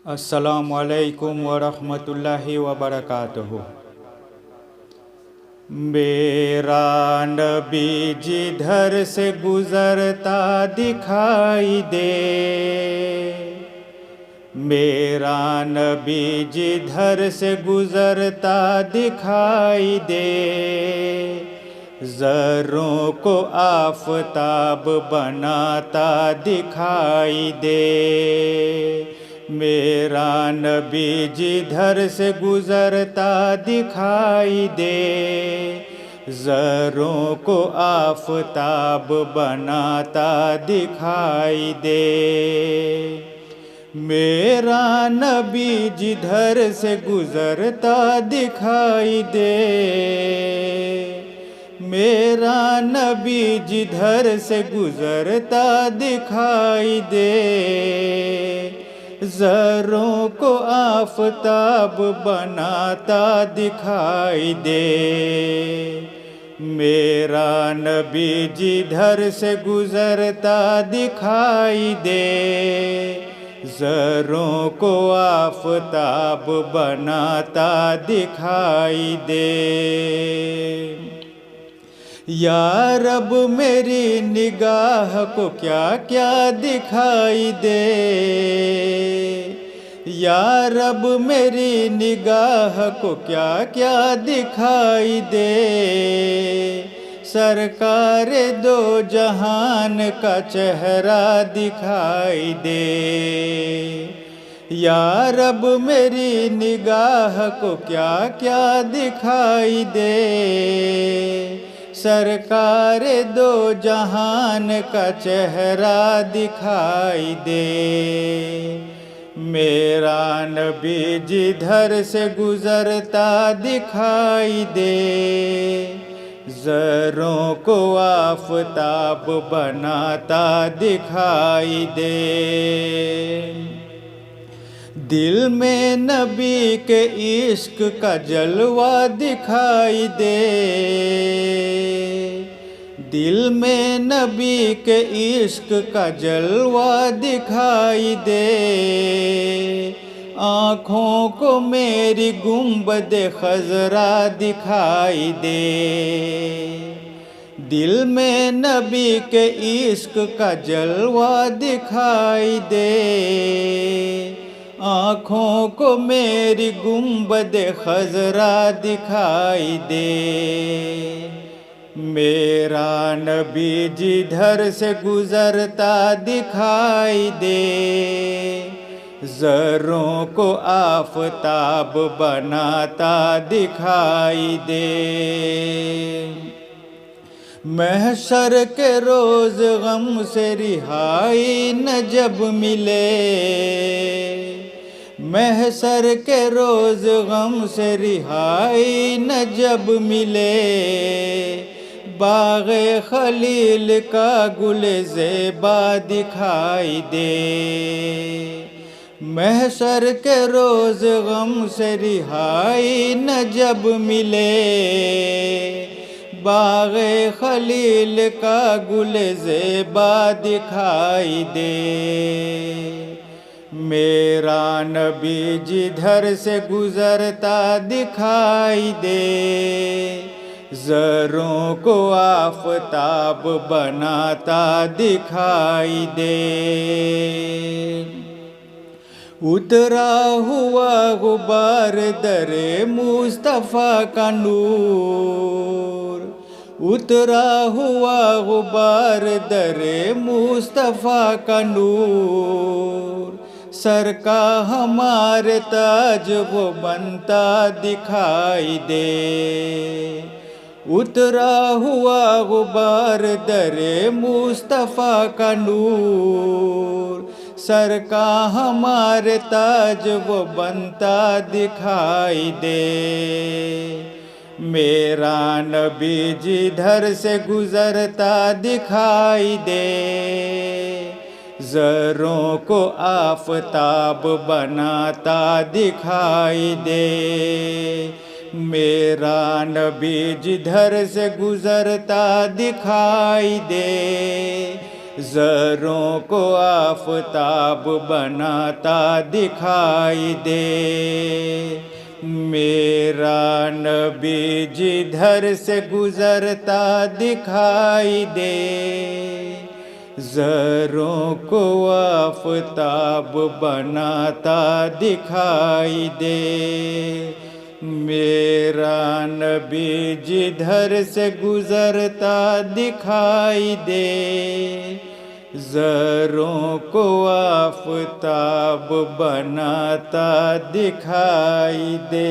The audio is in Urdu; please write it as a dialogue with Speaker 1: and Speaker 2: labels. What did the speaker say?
Speaker 1: السلام علیکم ورحمۃ اللہ وبرکاتہ۔ میرا نبی جدھر سے گزرتا دکھائی دے، میرا نبی جدھر سے گزرتا دکھائی دے، ذروں کو آفتاب بناتا دکھائی دے۔ میرا نبی جدھر سے گزرتا دکھائی دے، ذروں کو آفتاب بناتا دکھائی دے۔ میرا نبی جدھر سے گزرتا دکھائی دے، میرا نبی جدھر سے گزرتا دکھائی دے، ذروں کو آفتاب بناتا دکھائی دے۔ میرا نبی جدھر سے گزرتا دکھائی دے، ذروں کو آفتاب بناتا دکھائی دے۔ یا رب میری نگاہ کو کیا کیا دکھائی دے، یا رب میری نگاہ کو کیا کیا دکھائی دے، سرکار دو جہان کا چہرہ دکھائی دے۔ یا رب میری نگاہ کو کیا کیا دکھائی دے، سرکار دو جہان کا چہرہ دکھائی دے۔ میرا نبی جدھر سے گزرتا دکھائی دے، ذروں کو آفتاب بناتا دکھائی دے۔ دل میں نبی کے عشق کا جلوہ دکھائی دے، دل میں نبی کے عشق کا جلوہ دکھائی دے، آنکھوں کو میری گنبد خضرا دکھائی دے۔ دل میں نبی کے عشق کا جلوہ دکھائی دے، آنکھوں کو میری گنبد خضرا دکھائی دے۔ میرا نبی جدھر سے گزرتا دکھائی دے، ذروں کو آفتاب بناتا دکھائی دے۔ محشر کے روز غم سے رہائی نہ جب ملے، محشر کے روز غم سے رہائی نہ جب ملے، باغ خلیل کا گل زیبا دکھائی دے۔ محشر کے روز غم سے رہائی نہ جب ملے، باغ خلیل کا گل زیبا دکھائی دے۔ میرا نبی جدھر سے گزرتا دکھائی دے، ذروں کو آفتاب بناتا دکھائی دے۔ اترا ہوا غبار در مصطفیٰ کا نور، اترا ہوا غبار در مصطفیٰ کا نور، سر کا ہمارے تاج وہ بنتا دکھائی دے۔ اترا ہوا غبار در مصطفیٰ کا نور، سر کا ہمارے تاج وہ بنتا دکھائی دے۔ میرا نبی جدھر سے گزرتا دکھائی دے، ذروں کو آفتاب بناتا دکھائی دے۔ میرا نبی جدھر سے گزرتا دکھائی دے، زروں کو آفتاب بناتا دکھائی دے، میرا نبی جدھر سے گزرتا دکھائی دے، زروں کو آفتاب بناتا دکھائی دے، میرا نبی جدھر سے گزرتا دکھائی دے، زروں کو آفتاب بناتا دکھائی دے۔